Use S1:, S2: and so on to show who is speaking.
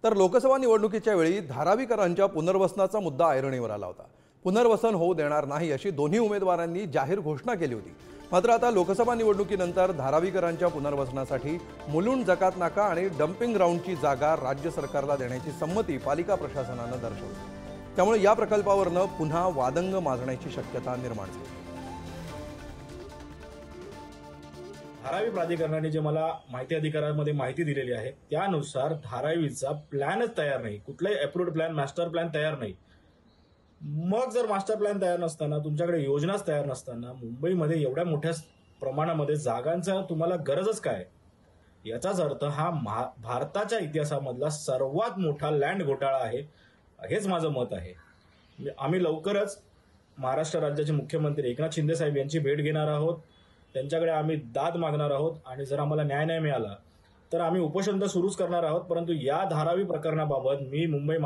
S1: तर लोकसभा निवडणुकीच्या वेळी धारावीकरांच्या पुनर्वसनाचा मुद्दा ऐरणीवर आला होता। पुनर्वसन होऊ देणार नाही अशी दोन्ही उमेदवारांनी जाहीर घोषणा केली होती। मात्र आता लोकसभा निवडणुकीनंतर धारावीकरांच्या पुनर्वसनासाठी मुलुंड जकात नाका आणि डम्पिंग ग्राउंडची जागा राज्य सरकारला देण्याची संमती पालिका प्रशासनाने दर्शवली। त्यामुळे या प्रकल्पावरनं पुन्हा वादंग माजण्याची शक्यता निर्माण झाली।
S2: धारावी प्राधिकरणाने जे मला माहिती अधिकारामध्ये माहिती दिलेली आहे त्यानुसार धारावीचा प्लॅनच तयार नाही, कुठलाही अप्रूव्ड प्लॅन, मास्टर प्लॅन तयार नाही। मग जर मास्टर प्लॅन तयार नसताना, तुमच्याकडे योजनाच तयार नसताना मुंबईमध्ये एवढ्या मोठ्या प्रमाणामध्ये जागांचा तुम्हाला गरजच काय? याचाच अर्थ हा भारताच्या इतिहासामधला सर्वात मोठा लँड घोटाळा आहे, हेच माझं मत आहे। आम्ही लवकरच महाराष्ट्र राज्याचे मुख्यमंत्री एकनाथ शिंदे साहेब यांची भेट घेणार आहोत, त्यांच्याकडे आम्ही दाद मागणार आहोत आणि जर आम्हाला न्याय नाही मिळाला तर आम्ही उपोषण तर सुरूच करणार आहोत। परंतु या धारावी प्रकरणाबाबत मी मुंबई